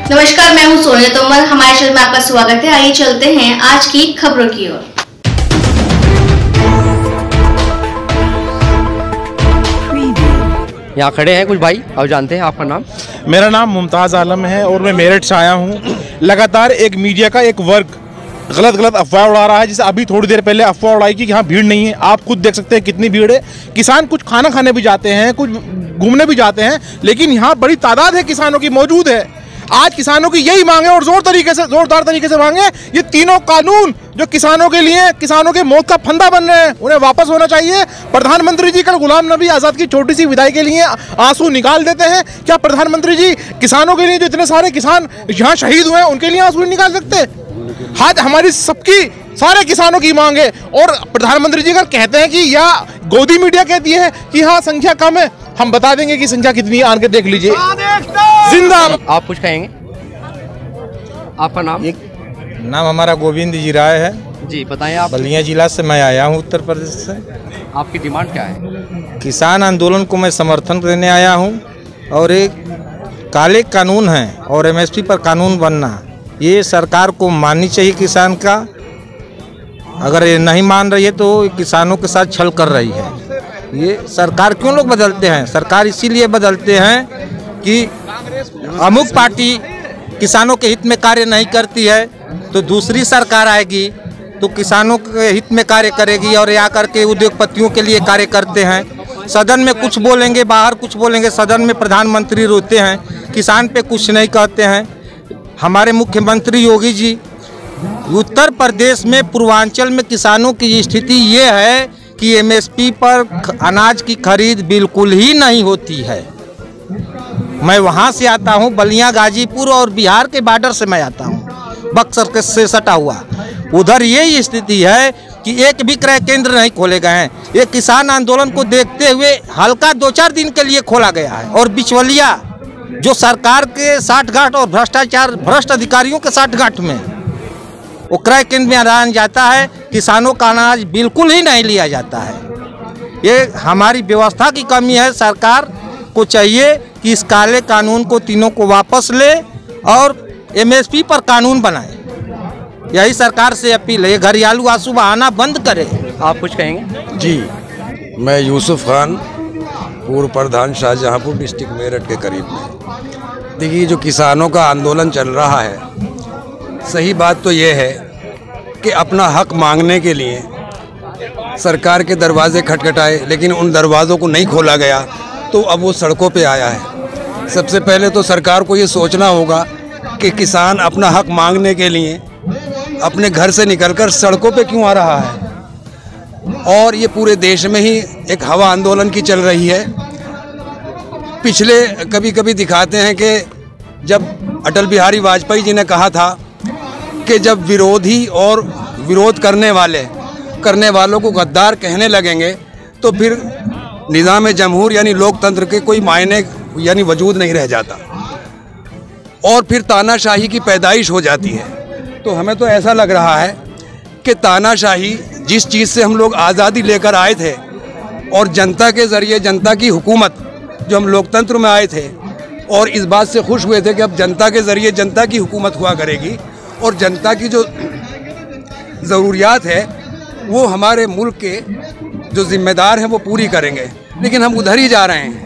नमस्कार, मैं हूं सोनिया तोमर। हमारे चैनल में आपका स्वागत है। आइए चलते हैं आज की खबरों की ओर। यहाँ खड़े हैं कुछ भाई, और जानते हैं आपका नाम? मेरा नाम मुमताज़ आलम है और मैं मेरठ से आया हूँ। लगातार एक मीडिया का एक वर्ग गलत अफवाह उड़ा रहा है। जैसे अभी थोड़ी देर पहले अफवाह उड़ाई कि यहाँ भीड़ नहीं है। आप खुद देख सकते हैं कितनी भीड़ है। किसान कुछ खाना खाने भी जाते हैं, कुछ घूमने भी जाते हैं, लेकिन यहाँ बड़ी तादाद है किसानों की मौजूद है। आज किसानों की यही मांग है और जोरदार तरीके से मांगे। ये तीनों कानून जो किसानों के लिए, किसानों के मौत का फंदा बन रहे हैं, उन्हें वापस होना चाहिए। प्रधानमंत्री जी कल गुलाम नबी आज़ाद की छोटी सी विदाई के लिए आंसू निकाल देते हैं। क्या प्रधानमंत्री जी किसानों के लिए, जो इतने सारे किसान यहाँ शहीद हुए हैं, उनके लिए आंसू नहीं निकाल सकते? आज हमारी सबकी, सारे किसानों की मांग है। और प्रधानमंत्री जी अगर कहते हैं कि, या गोदी मीडिया कहती है कि हाँ संख्या कम है, हम बता देंगे कि संख्या कितनी है, आन के देख लीजिए। जिंदा। आप कुछ कहेंगे? आपका नाम? नाम हमारा गोविंद जी राय है जी, बताएं आप। बलिया जिला से मैं आया हूँ, उत्तर प्रदेश से। आपकी डिमांड क्या है? किसान आंदोलन को मैं समर्थन देने आया हूँ और एक काले कानून है और एमएसपी पर कानून बनना, ये सरकार को माननी चाहिए। किसान का अगर ये नहीं मान रही है तो किसानों के साथ छल कर रही है। ये सरकार क्यों लोग बदलते हैं? सरकार इसीलिए बदलते हैं कि अमुक पार्टी किसानों के हित में कार्य नहीं करती है तो दूसरी सरकार आएगी तो किसानों के हित में कार्य करेगी, और यहाँ करके उद्योगपतियों के लिए कार्य करते हैं। सदन में कुछ बोलेंगे, बाहर कुछ बोलेंगे, सदन में प्रधानमंत्री रोते हैं, किसान पे कुछ नहीं कहते हैं। हमारे मुख्यमंत्री योगी जी, उत्तर प्रदेश में पूर्वांचल में किसानों की स्थिति ये है कि एमएसपी पर अनाज की खरीद बिल्कुल ही नहीं होती है। मैं वहाँ से आता हूँ, बलिया गाजीपुर और बिहार के बॉर्डर से मैं आता हूँ, बक्सर के से सटा हुआ। उधर ये स्थिति है कि एक भी क्रय केंद्र नहीं खोले गए हैं। ये किसान आंदोलन को देखते हुए हल्का 2-4 दिन के लिए खोला गया है, और बिचवलिया जो सरकार के साठगांठ और भ्रष्ट अधिकारियों के साठगांठ में वो क्रय केंद्र में अनाज जाता है, किसानों का अनाज बिल्कुल ही नहीं लिया जाता है। ये हमारी व्यवस्था की कमी है। सरकार को चाहिए कि इस काले कानून को तीनों को वापस ले और एमएसपी पर कानून बनाए। यही सरकार से अपील है। ये घरियालू आंसू बहाना बंद करे। आप कुछ कहेंगे? जी, मैं यूसुफ खान, पूर्व प्रधान, शाहजहांपुर डिस्ट्रिक्ट मेरठ के करीब में। देखिए, जो किसानों का आंदोलन चल रहा है, सही बात तो ये है कि अपना हक मांगने के लिए सरकार के दरवाजे खटखटाए, लेकिन उन दरवाज़ों को नहीं खोला गया तो अब वो सड़कों पे आया है। सबसे पहले तो सरकार को ये सोचना होगा कि किसान अपना हक मांगने के लिए अपने घर से निकलकर सड़कों पे क्यों आ रहा है। और ये पूरे देश में ही एक हवा आंदोलन की चल रही है। पिछले कभी दिखाते हैं कि जब अटल बिहारी वाजपेयी जी ने कहा था कि जब विरोधी और विरोध करने वालों को गद्दार कहने लगेंगे तो फिर निज़ाम जमहूर यानी लोकतंत्र के कोई मायने यानी वजूद नहीं रह जाता, और फिर तानाशाही की पैदाइश हो जाती है। तो हमें तो ऐसा लग रहा है कि तानाशाही, जिस चीज़ से हम लोग आज़ादी लेकर आए थे, और जनता के ज़रिए जनता की हुकूमत, जो हम लोकतंत्र में आए थे और इस बात से खुश हुए थे कि अब जनता के ज़रिए जनता की हुकूमत हुआ करेगी और जनता की जो ज़रूरियात है वो हमारे मुल्क के जो ज़िम्मेदार हैं वो पूरी करेंगे। लेकिन हम उधर ही जा रहे हैं,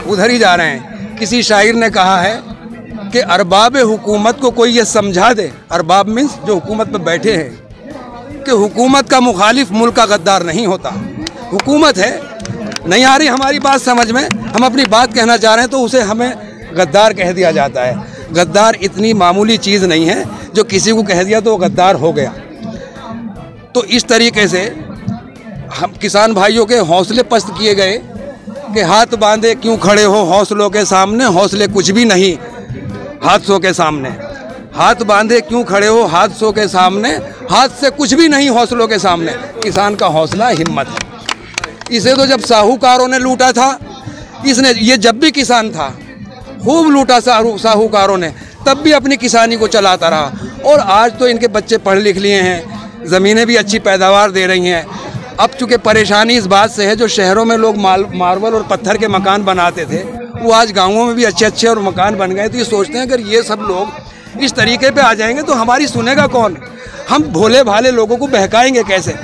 उधर ही जा रहे हैं। किसी शायर ने कहा है कि अरबाब हुकूमत को कोई ये समझा दे, अरबाब मीन्स जो हुकूमत पर बैठे हैं, कि हुकूमत का मुखालिफ मुल्क का गद्दार नहीं होता। हुकूमत है, नहीं आ रही हमारी बात समझ में, हम अपनी बात कहना चाह रहे हैं तो उसे हमें गद्दार कह दिया जाता है। गद्दार इतनी मामूली चीज़ नहीं है, जो किसी को कह दिया तो वो गद्दार हो गया। तो इस तरीके से हम किसान भाइयों के हौसले पस्त किए गए कि हाथ बांधे क्यों खड़े हो हौसलों के सामने, हौसले कुछ भी नहीं हादसों के सामने। हाथ बांधे क्यों खड़े हो हादसों के सामने, हाथ से कुछ भी नहीं हौसलों के सामने। किसान का हौसला हिम्मत है। इसे तो जब साहूकारों ने लूटा था, ये जब भी किसान था खूब लूटा साहूकारों ने, तब भी अपनी किसानी को चलाता रहा। और आज तो इनके बच्चे पढ़ लिख लिए हैं, ज़मीनें भी अच्छी पैदावार दे रही हैं। अब चूँकि परेशानी इस बात से है, जो शहरों में लोग मार्बल और पत्थर के मकान बनाते थे वो आज गाँवों में भी अच्छे अच्छे और मकान बन गए। तो ये सोचते हैं अगर ये सब लोग इस तरीके पे आ जाएंगे तो हमारी सुनेगा कौन? हम भोले भाले लोगों को बहकाएंगे कैसे?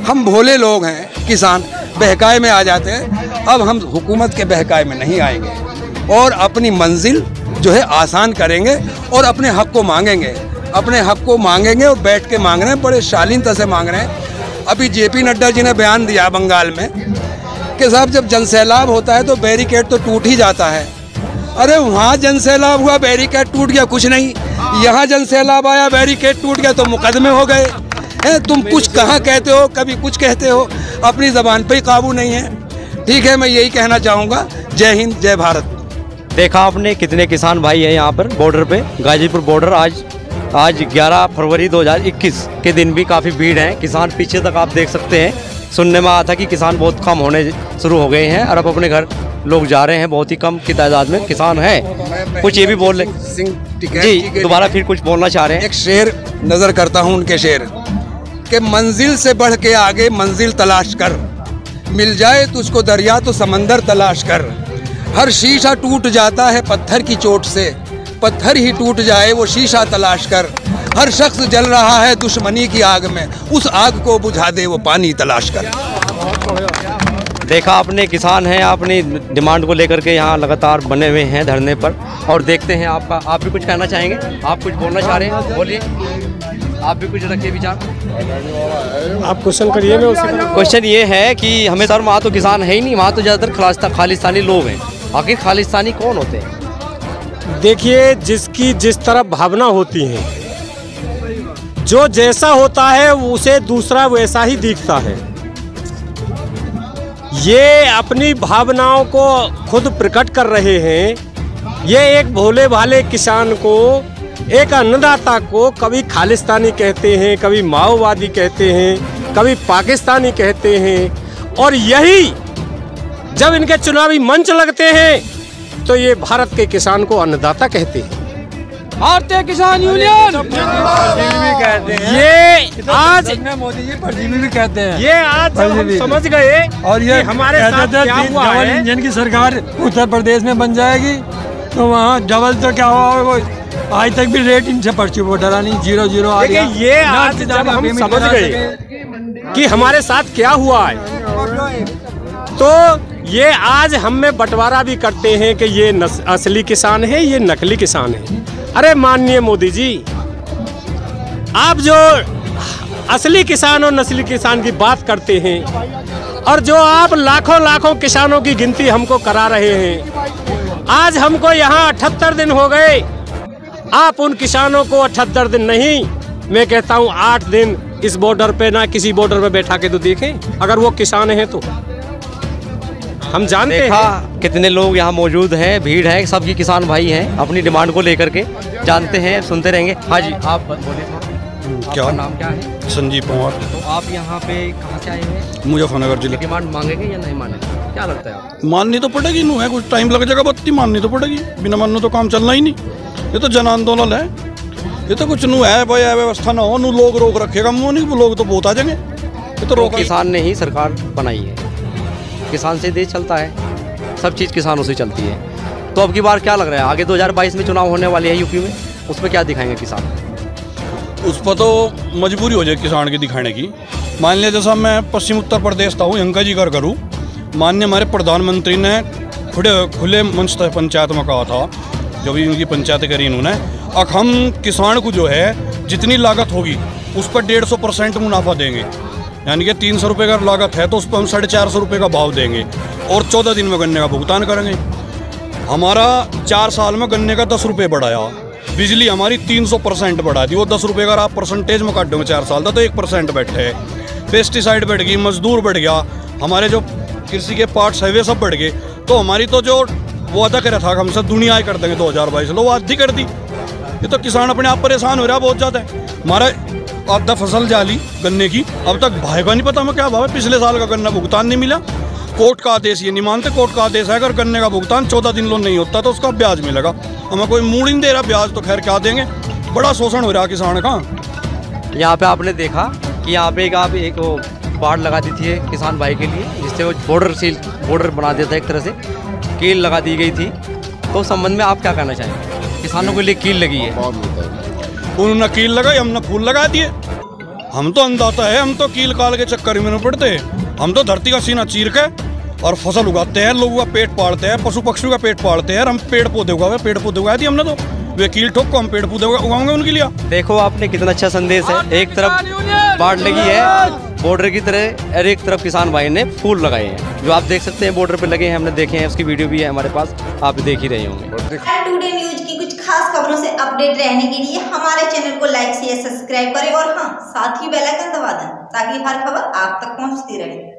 हम भोले लोग हैं, किसान बहकाए में आ जाते हैं। अब हम हुकूमत के बहकाए में नहीं आएंगे और अपनी मंजिल जो है आसान करेंगे और अपने हक को मांगेंगे। अपने हक को मांगेंगे और बैठ के मांग रहे हैं, बड़े शालीनता से मांग रहे हैं। अभी जेपी नड्डा जी ने बयान दिया बंगाल में कि साहब जब जनसैलाब होता है तो बैरिकेड तो टूट ही जाता है। अरे वहाँ जनसैलाब हुआ, बैरिकेड टूट गया, कुछ नहीं। यहाँ जनसैलाब आया, बैरिकेड टूट गया तो मुकदमे हो गए हैं। तुम कुछ कहाँ कहते हो, कभी कुछ कहते हो, अपनी ज़बान पे ही काबू नहीं है। ठीक है, मैं यही कहना चाहूँगा। जय हिंद, जय भारत। देखा आपने कितने किसान भाई हैं यहाँ पर बॉर्डर पे, गाजीपुर बॉर्डर। आज 11 फरवरी 2021 के दिन भी काफ़ी भीड़ है। किसान पीछे तक आप देख सकते हैं। सुनने में आया था कि किसान बहुत कम होने शुरू हो गए हैं और अब अपने घर लोग जा रहे हैं। बहुत ही कम की तादाद में किसान हैं। कुछ ये भी बोल रहे जी, दोबारा फिर कुछ बोलना चाह रहे हैं। एक शेर नज़र करता हूँ उनके शेर कि मंजिल से बढ़ के आगे मंजिल तलाश कर, मिल जाए तुझको दरिया तो समंदर तलाश कर। हर शीशा टूट जाता है पत्थर की चोट से, पत्थर ही टूट जाए वो शीशा तलाश कर। हर शख्स जल रहा है दुश्मनी की आग में, उस आग को बुझा दे वो पानी तलाश कर। देखा आपने, किसान हैं, अपनी डिमांड को लेकर के यहाँ लगातार बने हुए हैं धरने पर। और देखते हैं आप भी कुछ कहना चाहेंगे? आप कुछ बोलना चाह रहे हैं, बोलिए। आप भी कुछ रखिए विचार। आप क्वेश्चन करिए। क्वेश्चन ये है कि हमें सर वहाँ तो किसान है ही नहीं, वहाँ तो ज़्यादातर खालिस्तानी लोग हैं। आखिर खालिस्तानी कौन होते हैं? देखिए, जिसकी जिस तरह भावना होती है, जो जैसा होता है उसे दूसरा वैसा ही दिखता है। ये अपनी भावनाओं को खुद प्रकट कर रहे हैं। ये एक भोले भाले किसान को, एक अन्नदाता को कभी खालिस्तानी कहते हैं, कभी माओवादी कहते हैं, कभी पाकिस्तानी कहते हैं। और यही जब इनके चुनावी मंच लगते हैं तो ये भारत के किसान को अन्नदाता कहते हैं। भारतीय किसान यूनियन कहते हैं। ये आज मोदी जी परजीवी भी कहते हैं। ये आज जब हम समझ गए और ये हमारे साथ क्या हुआ डबल है। इंजन की सरकार उत्तर प्रदेश में बन जाएगी तो वहाँ डबल तो क्या हुआ, वो आज तक भी रेट इनसे पर्ची वो डरा नहीं, 0-0 आ गया। ये आज जब हम समझ गए कि हमारे साथ क्या हुआ है तो ये आज हम में बंटवारा भी करते हैं कि ये असली किसान है, ये नकली किसान है। अरे माननीय मोदी जी, आप जो असली किसान और नस्ली किसान की बात करते हैं और जो आप लाखों लाखों किसानों की गिनती हमको करा रहे हैं, आज हमको यहाँ 78 दिन हो गए। आप उन किसानों को 78 दिन नहीं, मैं कहता हूँ 8 दिन इस बॉर्डर पे ना किसी बॉर्डर पे बैठा के तो देखें, अगर वो किसान हैं तो। हम जानते हैं कितने लोग यहाँ मौजूद हैं, भीड़ है, सबकी किसान भाई हैं, अपनी डिमांड को लेकर के जानते हैं, सुनते रहेंगे। हाँ जी, आप बोलिए। क्या नाम क्या है? संजीव कुमार। तो आप यहाँ पे कहाँ से आए हैं? मुजफ्फरनगर जिले। डिमांड मांगेंगे या नहीं मांगेंगे, क्या लगता है आपको? माननी तो पड़ेगी, नू है कुछ टाइम लग जाएगा, बत्ती माननी तो पड़ेगी। बिना मानने तो काम चलना ही नहीं। ये तो जन आंदोलन है, ये तो कुछ नू है भाई, व्यवस्था ना हो, नू लोग रोक रखेगा, मुँह नहीं, वो लोग तो बहुत आ जाएंगे। ये तो रोक किसान ने ही सरकार बनाई है, किसान से देश चलता है, सब चीज़ किसानों से चलती है। तो अब की बार क्या लग रहा है, आगे 2022 में चुनाव होने वाले हैं यूपी में, उसमें क्या दिखाएंगे किसान? उस पर तो मजबूरी हो जाए किसान की दिखाने की। मान लिया जैसा मैं पश्चिम उत्तर प्रदेश था हूँ, यहाँ का जिक्र करूँ, माननीय हमारे प्रधानमंत्री ने खुले मंच तक पंचायत में कहा था, जो भी उनकी पंचायत करी इन्होंने, अब हम किसान को जो है जितनी लागत होगी उस पर 150% मुनाफा देंगे। यानी कि 300 रुपये का लागत है तो उस पर हम 450 रुपये का भाव देंगे और 14 दिन में गन्ने का भुगतान करेंगे। हमारा 4 साल में गन्ने का 10 रुपये बढ़ाया, बिजली हमारी 300% बढ़ा दी। वो 10 रुपये का आप परसेंटेज में काटोगे 4 साल था तो 1% बैठे है। पेस्टिसाइड बढ़ गई, मजदूर बढ़ गया, हमारे जो कृषि के पार्ट्स है वे सब बढ़ गए। तो हमारी तो जो वो अदा करा था हमसे दुनिया कर देंगे 2022 लो, वो आधी कर दी। ये तो किसान अपने आप परेशान हो रहा बहुत ज़्यादा है। हमारा आधा फसल जाली गन्ने की, अब तक भाई का नहीं पता हमें क्या भाव है। पिछले साल का गन्ना भुगतान नहीं मिला। कोर्ट का आदेश ये नहीं मानते, कोर्ट का आदेश है अगर गन्ने का भुगतान 14 दिन लो नहीं होता तो उसका ब्याज मिलेगा। हमें कोई मूड ही नहीं दे रहा, ब्याज तो खैर क्या देंगे। बड़ा शोषण हो रहा किसान का। यहाँ पे आपने देखा कि यहाँ पे एक बाड़ लगा दी थी किसान भाई के लिए, जिससे वो बॉर्डर बना देता है एक तरह से कील लगा दी गई थी, तो उस संबंध में आप क्या कहना चाहेंगे? किसानों के लिए कील लगी है, उन्होंने कील लगाई, हमने फूल लगा दिए। हम तो अंदाता है, हम तो कील काल के चक्कर में नहीं पड़ते। हम तो धरती का सीना चीर के और फसल उगाते हैं, लोगों का पेट पालते हैं, पशु पक्षियों का पेट पालते हैं। हम पेड़ पौधे उगाए, पेड़ पौधे उगाए थे हमने, तो वे कील ठोक को हम पेड़ पौधे उगाएंगे उनके लिए। देखो आपने कितना अच्छा संदेश है, एक तरफ बाढ़ लगी है बॉर्डर की तरह और एक तरफ किसान भाई ने फूल लगाए हैं, जो आप देख सकते हैं बॉर्डर पे लगे हैं, हमने देखे हैं, उसकी वीडियो भी है हमारे पास, आप देख ही रहे होंगे। टुडे न्यूज की कुछ खास खबरों से अपडेट रहने के लिए हमारे चैनल को लाइक शेयर सब्सक्राइब करें और हाँ, साथ ही बेल आइकन दबा दें ताकि हर खबर आप तक पहुंचती रहे।